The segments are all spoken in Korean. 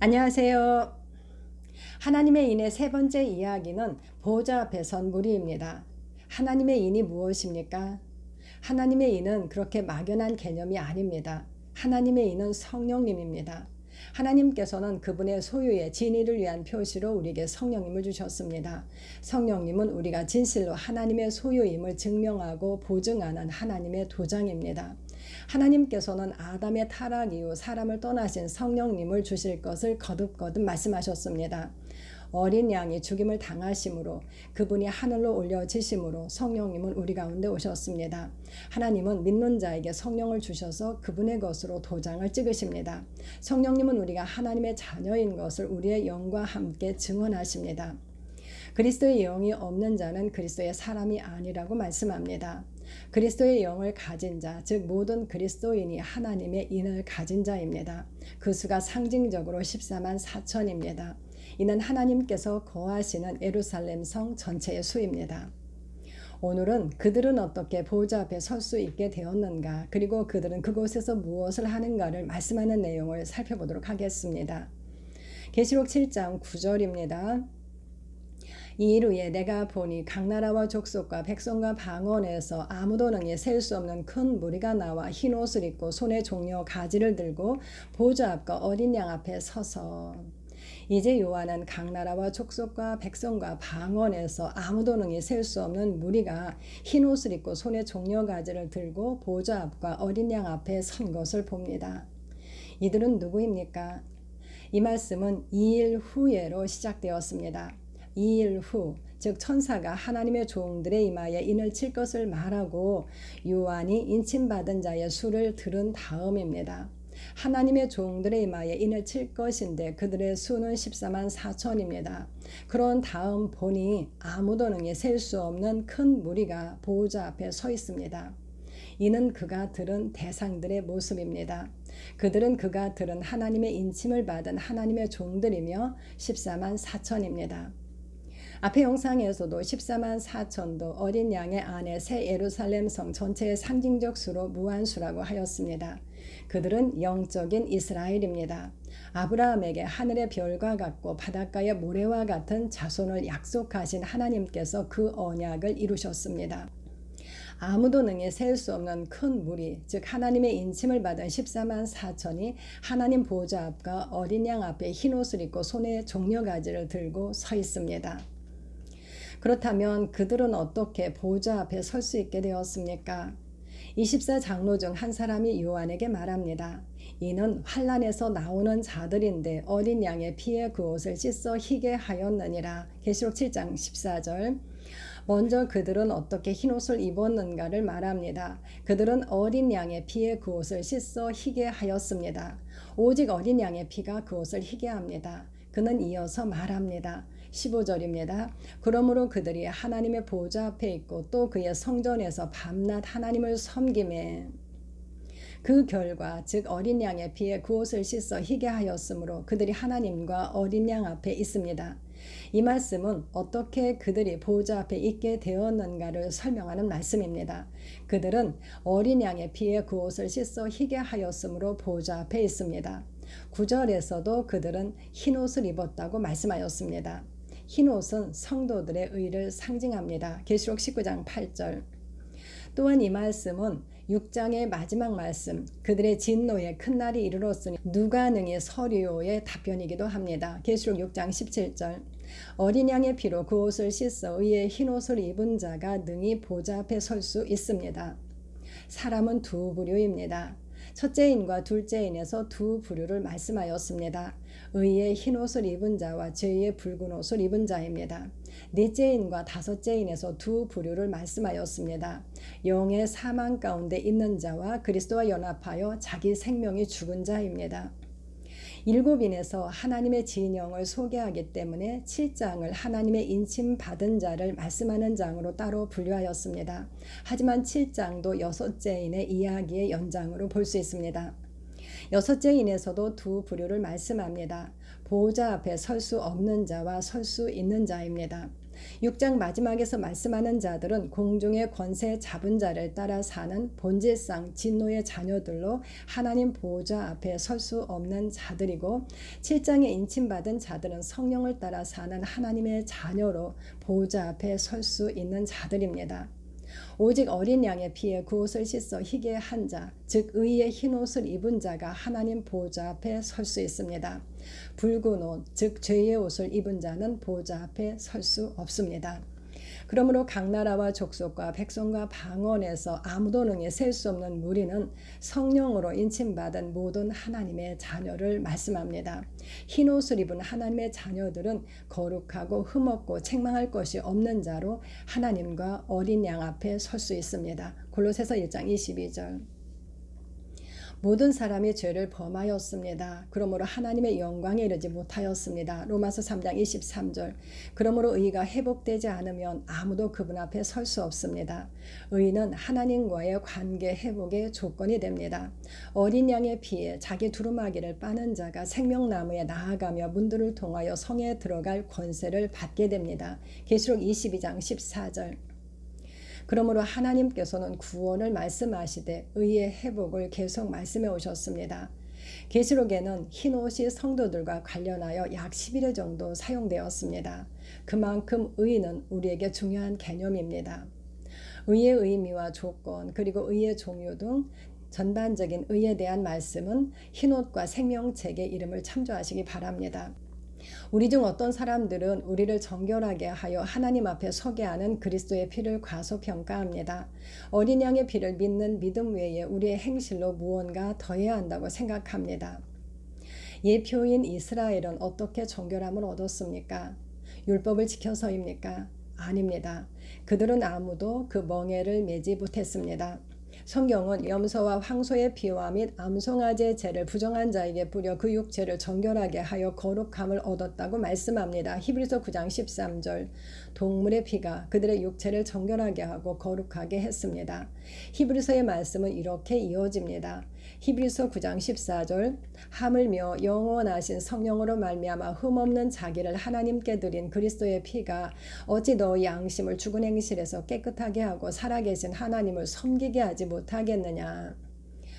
안녕하세요. 하나님의 인의 세 번째 이야기는 보호자 앞에 선 무리입니다. 하나님의 인이 무엇입니까? 하나님의 인은 그렇게 막연한 개념이 아닙니다. 하나님의 인은 성령님입니다. 하나님께서는 그분의 소유의 진리를 위한 표시로 우리에게 성령님을 주셨습니다. 성령님은 우리가 진실로 하나님의 소유임을 증명하고 보증하는 하나님의 도장입니다. 하나님께서는 아담의 타락 이후 사람을 떠나신 성령님을 주실 것을 거듭거듭 말씀하셨습니다. 어린 양이 죽임을 당하심으로 그분이 하늘로 올려지심으로 성령님은 우리 가운데 오셨습니다. 하나님은 믿는 자에게 성령을 주셔서 그분의 것으로 도장을 찍으십니다. 성령님은 우리가 하나님의 자녀인 것을 우리의 영과 함께 증언하십니다. 그리스도의 영이 없는 자는 그리스도의 사람이 아니라고 말씀합니다. 그리스도의 영을 가진 자, 즉 모든 그리스도인이 하나님의 인을 가진 자입니다. 그 수가 상징적으로 14만 4천입니다. 이는 하나님께서 거하시는 예루살렘 성 전체의 수입니다. 오늘은 그들은 어떻게 보호자 앞에 설 수 있게 되었는가, 그리고 그들은 그곳에서 무엇을 하는가를 말씀하는 내용을 살펴보도록 하겠습니다. 계시록 7장 9절입니다. 이일 후에 내가 보니 각 나라와 족속과 백성과 방언에서 아무도 능히 셀 수 없는 큰 무리가 나와 흰 옷을 입고 손에 종려 가지를 들고 보호자 앞과 어린 양 앞에 서서, 이제 요한은 각 나라와 족속과 백성과 방언에서 아무도 능히 셀 수 없는 무리가 흰 옷을 입고 손에 종려 가지를 들고 보호자 앞과 어린 양 앞에 선 것을 봅니다. 이들은 누구입니까? 이 말씀은 2일 후에로 시작되었습니다. 2일 후, 즉 천사가 하나님의 종들의 이마에 인을 칠 것을 말하고 요한이 인침받은 자의 수를 들은 다음입니다. 하나님의 종들의 이마에 인을 칠 것인데 그들의 수는 14만 4천입니다. 그런 다음 보니 아무도 능히 셀 수 없는 큰 무리가 보호자 앞에 서 있습니다. 이는 그가 들은 대상들의 모습입니다. 그들은 그가 들은 하나님의 인침을 받은 하나님의 종들이며 14만 4천입니다. 앞의 영상에서도 14만 4천도 어린 양의 안에 새 예루살렘 성 전체의 상징적 수로 무한수라고 하였습니다. 그들은 영적인 이스라엘입니다. 아브라함에게 하늘의 별과 같고 바닷가의 모래와 같은 자손을 약속하신 하나님께서 그 언약을 이루셨습니다. 아무도 능히 셀 수 없는 큰 무리, 즉 하나님의 인침을 받은 14만 4천이 하나님 보호자 앞과 어린 양 앞에 흰옷을 입고 손에 종려가지를 들고 서 있습니다. 그렇다면 그들은 어떻게 보호자 앞에 설 수 있게 되었습니까? 24장로 중 한 사람이 요한에게 말합니다. 이는 환란에서 나오는 자들인데 어린 양의 피에 그 옷을 씻어 희게 하였느니라. 계시록 7장 14절. 먼저 그들은 어떻게 흰옷을 입었는가를 말합니다. 그들은 어린 양의 피에 그 옷을 씻어 희게 하였습니다. 오직 어린 양의 피가 그 옷을 희게 합니다. 그는 이어서 말합니다. 15절입니다. 그러므로 그들이 하나님의 보호자 앞에 있고 또 그의 성전에서 밤낮 하나님을 섬김에 그 결과 즉 어린 양의 피에 그 옷을 씻어 희게 하였으므로 그들이 하나님과 어린 양 앞에 있습니다. 이 말씀은 어떻게 그들이 보호자 앞에 있게 되었는가를 설명하는 말씀입니다. 그들은 어린 양의 피에 그 옷을 씻어 희게 하였으므로 보호자 앞에 있습니다. 9절에서도 그들은 흰옷을 입었다고 말씀하였습니다. 흰옷은 성도들의 의를 상징합니다. 계시록 19장 8절. 또한 이 말씀은 6장의 마지막 말씀, 그들의 진노의 큰 날이 이르렀으니 누가 능히 서리오의 답변이기도 합니다. 계시록 6장 17절. 어린 양의 피로 그 옷을 씻어 의의 흰옷을 입은 자가 능히 보좌 앞에 설 수 있습니다. 사람은 두 부류입니다. 첫째인과 둘째인에서 두 부류를 말씀하였습니다. 의의 흰옷을 입은 자와 죄의 붉은 옷을 입은 자입니다. 넷째인과 다섯째인에서 두 부류를 말씀하였습니다. 영의 사망 가운데 있는 자와 그리스도와 연합하여 자기 생명이 죽은 자입니다. 일곱인에서 하나님의 진영을 소개하기 때문에 7장을 하나님의 인침 받은 자를 말씀하는 장으로 따로 분류하였습니다. 하지만 7장도 여섯째인의 이야기의 연장으로 볼 수 있습니다. 여섯째인에서도 두 부류를 말씀합니다. 보호자 앞에 설 수 없는 자와 설 수 있는 자입니다. 6장 마지막에서 말씀하는 자들은 공중의 권세 잡은 자를 따라 사는 본질상 진노의 자녀들로 하나님 보호자 앞에 설 수 없는 자들이고, 7장에 인침받은 자들은 성령을 따라 사는 하나님의 자녀로 보호자 앞에 설 수 있는 자들입니다. 오직 어린 양의 피에 그 옷을 씻어 희게 한 자, 즉 의의 흰 옷을 입은 자가 하나님 보호자 앞에 설 수 있습니다. 붉은 옷, 즉 죄의 옷을 입은 자는 보호자 앞에 설 수 없습니다. 그러므로 각 나라와 족속과 백성과 방언에서 아무도 능히 셀 수 없는 무리는 성령으로 인침받은 모든 하나님의 자녀를 말씀합니다. 흰 옷을 입은 하나님의 자녀들은 거룩하고 흠없고 책망할 것이 없는 자로 하나님과 어린 양 앞에 설 수 있습니다. 골로새서 1장 22절. 모든 사람이 죄를 범하였습니다. 그러므로 하나님의 영광에 이르지 못하였습니다. 로마서 3장 23절. 그러므로 의가 회복되지 않으면 아무도 그분 앞에 설 수 없습니다. 의는 하나님과의 관계 회복의 조건이 됩니다. 어린 양의 피에 자기 두루마기를 빠는 자가 생명나무에 나아가며 문들을 통하여 성에 들어갈 권세를 받게 됩니다. 계시록 22장 14절. 그러므로 하나님께서는 구원을 말씀하시되 의의 회복을 계속 말씀해 오셨습니다. 계시록에는 흰옷이 성도들과 관련하여 약 11회 정도 사용되었습니다. 그만큼 의는 우리에게 중요한 개념입니다. 의의 의미와 조건, 그리고 의의 종류 등 전반적인 의에 대한 말씀은 흰옷과 생명책의 이름을 참조하시기 바랍니다. 우리 중 어떤 사람들은 우리를 정결하게 하여 하나님 앞에 서게 하는 그리스도의 피를 과소평가합니다. 어린 양의 피를 믿는 믿음 외에 우리의 행실로 무언가 더해야 한다고 생각합니다. 예표인 이스라엘은 어떻게 정결함을 얻었습니까? 율법을 지켜서입니까? 아닙니다. 그들은 아무도 그 멍에를 매지 못했습니다. 성경은 염소와 황소의 피와 및 암송아지의 죄를 부정한 자에게 뿌려 그 육체를 정결하게 하여 거룩함을 얻었다고 말씀합니다. 히브리서 9장 13절. 동물의 피가 그들의 육체를 정결하게 하고 거룩하게 했습니다. 히브리서의 말씀은 이렇게 이어집니다. 히브리서 9장 14절. 하물며 영원하신 성령으로 말미암아 흠없는 자기를 하나님께 드린 그리스도의 피가 어찌 너희 양심을 죽은 행실에서 깨끗하게 하고 살아계신 하나님을 섬기게 하지 못하겠느냐.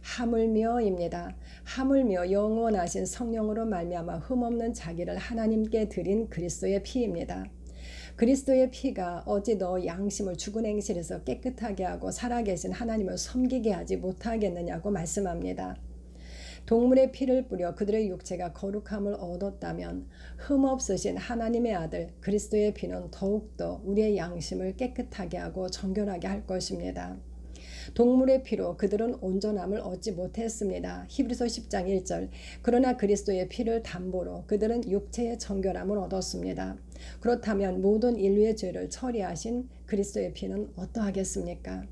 하물며입니다. 하물며 영원하신 성령으로 말미암아 흠없는 자기를 하나님께 드린 그리스도의 피입니다. 그리스도의 피가 어찌 너 양심을 죽은 행실에서 깨끗하게 하고 살아계신 하나님을 섬기게 하지 못하겠느냐고 말씀합니다. 동물의 피를 뿌려 그들의 육체가 거룩함을 얻었다면 흠없으신 하나님의 아들 그리스도의 피는 더욱더 우리의 양심을 깨끗하게 하고 정결하게 할 것입니다. 동물의 피로 그들은 온전함을 얻지 못했습니다. 히브리서 10장 1절. 그러나 그리스도의 피를 담보로 그들은 육체의 정결함을 얻었습니다. 그렇다면 모든 인류의 죄를 처리하신 그리스도의 피는 어떠하겠습니까?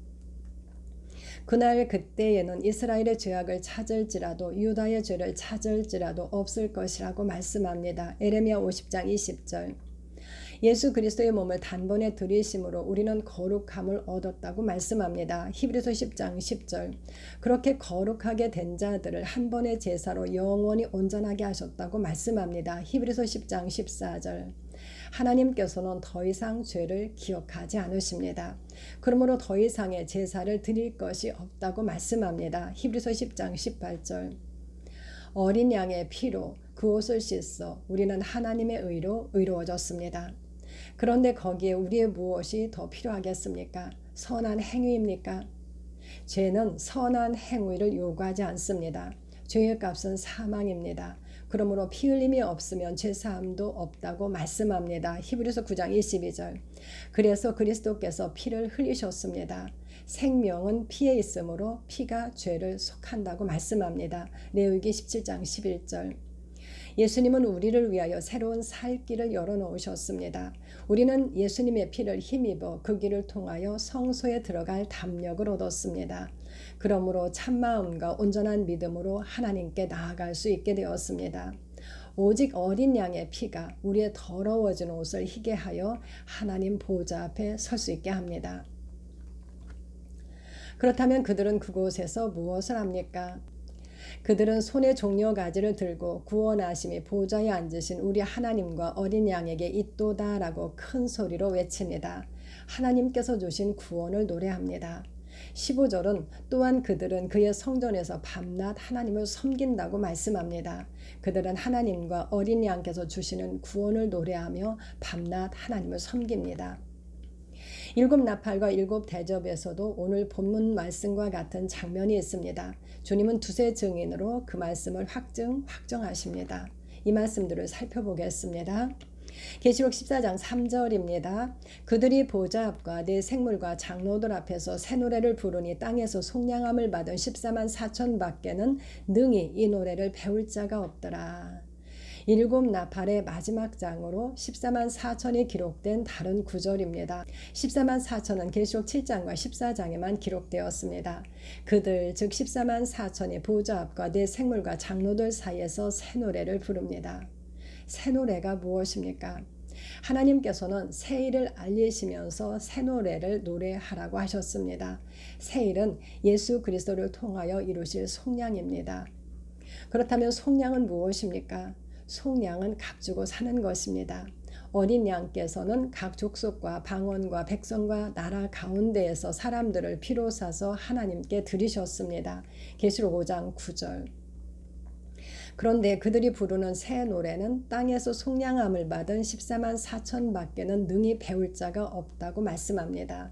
그날 그때에는 이스라엘의 죄악을 찾을지라도 유다의 죄를 찾을지라도 없을 것이라고 말씀합니다. 에레미야 50장 20절. 예수 그리스도의 몸을 단번에 들이심으로 우리는 거룩함을 얻었다고 말씀합니다. 히브리서 10장 10절. 그렇게 거룩하게 된 자들을 한 번의 제사로 영원히 온전하게 하셨다고 말씀합니다. 히브리서 10장 14절. 하나님께서는 더 이상 죄를 기억하지 않으십니다. 그러므로 더 이상의 제사를 드릴 것이 없다고 말씀합니다. 히브리서 10장 18절. 어린 양의 피로 그 옷을 씻어 우리는 하나님의 의로 의로워졌습니다. 그런데 거기에 우리의 무엇이 더 필요하겠습니까? 선한 행위입니까? 죄는 선한 행위를 요구하지 않습니다. 죄의 값은 사망입니다. 그러므로 피 흘림이 없으면 죄사함도 없다고 말씀합니다. 히브리서 9장 22절. 그래서 그리스도께서 피를 흘리셨습니다. 생명은 피에 있으므로 피가 죄를 속한다고 말씀합니다. 레위기 17장 11절. 예수님은 우리를 위하여 새로운 살 길을 열어놓으셨습니다. 우리는 예수님의 피를 힘입어 그 길을 통하여 성소에 들어갈 담력을 얻었습니다. 그러므로 참마음과 온전한 믿음으로 하나님께 나아갈 수 있게 되었습니다. 오직 어린 양의 피가 우리의 더러워진 옷을 희게 하여 하나님 보좌 앞에 설 수 있게 합니다. 그렇다면 그들은 그곳에서 무엇을 합니까? 그들은 손에 종려가지를 들고 구원하심이 보좌에 앉으신 우리 하나님과 어린 양에게 있도다라고 큰 소리로 외칩니다. 하나님께서 주신 구원을 노래합니다. 15절은 또한 그들은 그의 성전에서 밤낮 하나님을 섬긴다고 말씀합니다. 그들은 하나님과 어린 양께서 주시는 구원을 노래하며 밤낮 하나님을 섬깁니다. 일곱 나팔과 일곱 대접에서도 오늘 본문 말씀과 같은 장면이 있습니다. 주님은 두세 증인으로 그 말씀을 확정하십니다. 이 말씀들을 살펴보겠습니다. 계시록 14장 3절입니다. 그들이 보좌 앞과 네 생물과 장로들 앞에서 새 노래를 부르니 땅에서 속량함을 받은 14만 4천 밖에는 능히 이 노래를 배울 자가 없더라. 일곱 나팔의 마지막 장으로 14만 4천이 기록된 다른 구절입니다. 14만 4천은 계시록 7장과 14장에만 기록되었습니다. 그들 즉 14만 4천이 보좌 앞과 네 생물과 장로들 사이에서 새 노래를 부릅니다. 새 노래가 무엇입니까? 하나님께서는 새 일을 알리시면서 새 노래를 노래하라고 하셨습니다. 새 일은 예수 그리스도를 통하여 이루실 속량입니다. 그렇다면 속량은 무엇입니까? 속량은 값주고 사는 것입니다. 어린 양께서는 각 족속과 방언과 백성과 나라 가운데에서 사람들을 피로 사서 하나님께 드리셨습니다. 계시록 5장 9절. 그런데 그들이 부르는 새 노래는 땅에서 속량함을 받은 14만 4천 밖에는 능히 배울 자가 없다고 말씀합니다.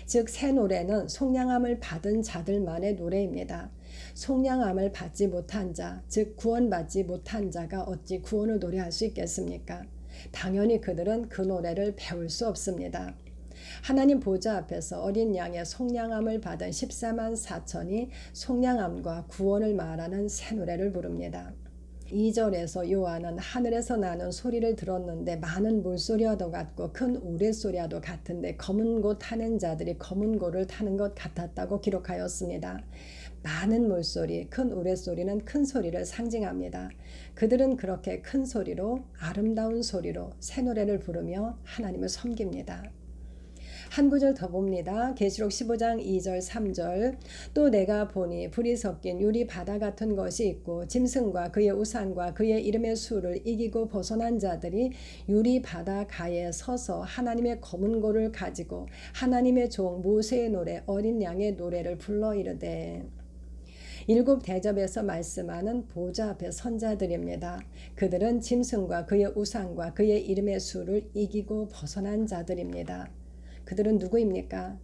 즉 새 노래는 속량함을 받은 자들만의 노래입니다. 속량함을 받지 못한 자, 즉 구원받지 못한 자가 어찌 구원을 노래할 수 있겠습니까? 당연히 그들은 그 노래를 배울 수 없습니다. 하나님 보좌 앞에서 어린 양의 속량함을 받은 14만 4천이 속량함과 구원을 말하는 새 노래를 부릅니다. 2절에서 요한은 하늘에서 나는 소리를 들었는데 많은 물소리와도 같고 큰 우레소리와도 같은데 검은 고 타는 자들이 검은 고를 타는 것 같았다고 기록하였습니다. 많은 물소리, 큰 우레소리는 큰 소리를 상징합니다. 그들은 그렇게 큰 소리로 아름다운 소리로 새 노래를 부르며 하나님을 섬깁니다. 한 구절 더 봅니다. 계시록 15장 2절 3절. 또 내가 보니 불이 섞인 유리 바다 같은 것이 있고 짐승과 그의 우상과 그의 이름의 수를 이기고 벗어난 자들이 유리 바다 가에 서서 하나님의 검은 고를 가지고 하나님의 종 모세의 노래 어린 양의 노래를 불러 이르되. 일곱 대접에서 말씀하는 보좌 앞의 선자들입니다. 그들은 짐승과 그의 우상과 그의 이름의 수를 이기고 벗어난 자들입니다. 그들은 누구입니까?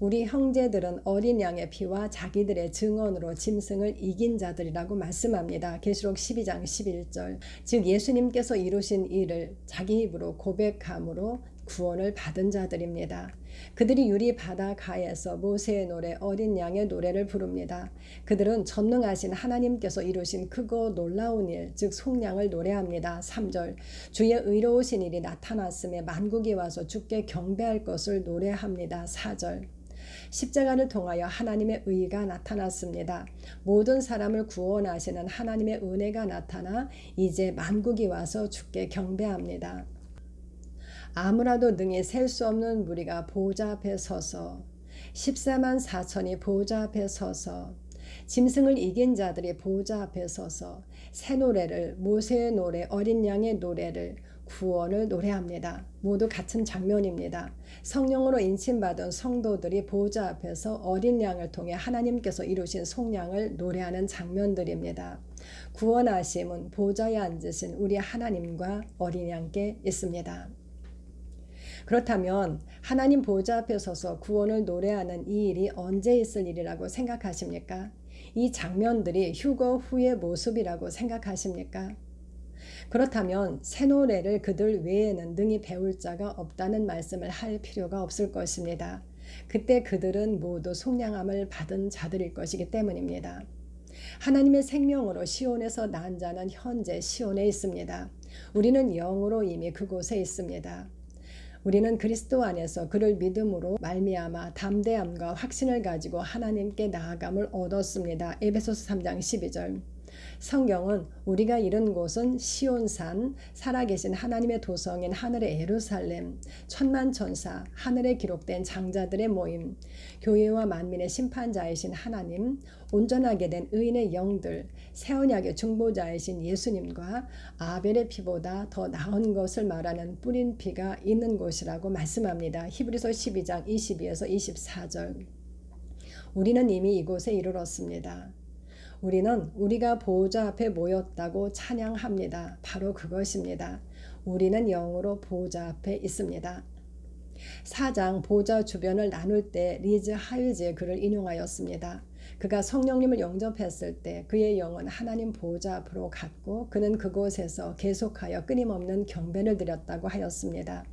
우리 형제들은 어린 양의 피와 자기들의 증언으로 짐승을 이긴 자들이라고 말씀합니다. 계시록 12장 11절. 즉 예수님께서 이루신 일을 자기 입으로 고백함으로 구원을 받은 자들입니다. 그들이 유리 바다 가에서 모세의 노래 어린 양의 노래를 부릅니다. 그들은 전능하신 하나님께서 이루신 크고 놀라운 일, 즉 속량을 노래합니다. 3절. 주의 의로우신 일이 나타났음에 만국이 와서 주께 경배할 것을 노래합니다. 4절. 십자가를 통하여 하나님의 의가 나타났습니다. 모든 사람을 구원하시는 하나님의 은혜가 나타나 이제 만국이 와서 주께 경배합니다. 아무라도 능히 셀 수 없는 무리가 보좌 앞에 서서 14만 4천이 보좌 앞에 서서 짐승을 이긴 자들이 보좌 앞에 서서 새 노래를 모세의 노래 어린 양의 노래를 구원을 노래합니다. 모두 같은 장면입니다. 성령으로 인침받은 성도들이 보좌 앞에서 어린 양을 통해 하나님께서 이루신 속량을 노래하는 장면들입니다. 구원하심은 보좌에 앉으신 우리 하나님과 어린 양께 있습니다. 그렇다면 하나님 보좌 앞에 서서 구원을 노래하는 이 일이 언제 있을 일이라고 생각하십니까? 이 장면들이 휴거 후의 모습이라고 생각하십니까? 그렇다면 새 노래를 그들 외에는 능히 배울 자가 없다는 말씀을 할 필요가 없을 것입니다. 그때 그들은 모두 속량함을 받은 자들일 것이기 때문입니다. 하나님의 생명으로 시온에서 난 자는 현재 시온에 있습니다. 우리는 영으로 이미 그곳에 있습니다. 우리는 그리스도 안에서 그를 믿음으로 말미암아 담대함과 확신을 가지고 하나님께 나아감을 얻었습니다. 에베소서 3장 12절. 성경은 우리가 이른 곳은 시온산, 살아계신 하나님의 도성인 하늘의 예루살렘, 천만 천사, 하늘에 기록된 장자들의 모임, 교회와 만민의 심판자이신 하나님, 온전하게 된 의인의 영들, 새 언약의 중보자이신 예수님과 아벨의 피보다 더 나은 것을 말하는 뿌린 피가 있는 곳이라고 말씀합니다. 히브리서 12장 22에서 24절. 우리는 이미 이곳에 이르렀습니다. 우리는 우리가 보호자 앞에 모였다고 찬양합니다. 바로 그것입니다. 우리는 영으로 보호자 앞에 있습니다. 4장 보호자 주변을 나눌 때 리즈 하유즈의 글을 인용하였습니다. 그가 성령님을 영접했을 때 그의 영은 하나님 보호자 앞으로 갔고 그는 그곳에서 계속하여 끊임없는 경배를 드렸다고 하였습니다.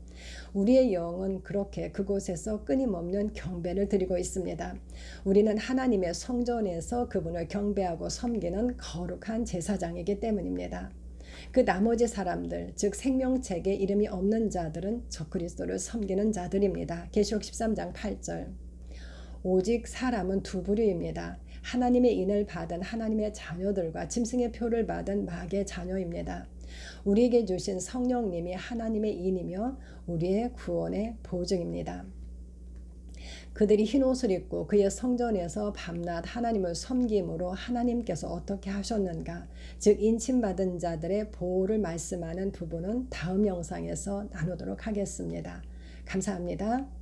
우리의 영은 그렇게 그곳에서 끊임없는 경배를 드리고 있습니다. 우리는 하나님의 성전에서 그분을 경배하고 섬기는 거룩한 제사장이기 때문입니다. 그 나머지 사람들, 즉 생명책에 이름이 없는 자들은 적그리스도를 섬기는 자들입니다. 계시록 13장 8절. 오직 사람은 두 부류입니다. 하나님의 인을 받은 하나님의 자녀들과 짐승의 표를 받은 마귀의 자녀입니다. 우리에게 주신 성령님이 하나님의 인이며 우리의 구원의 보증입니다. 그들이 흰 옷을 입고 그의 성전에서 밤낮 하나님을 섬김으로 하나님께서 어떻게 하셨는가, 즉 인침받은 자들의 보호를 말씀하는 부분은 다음 영상에서 나누도록 하겠습니다. 감사합니다.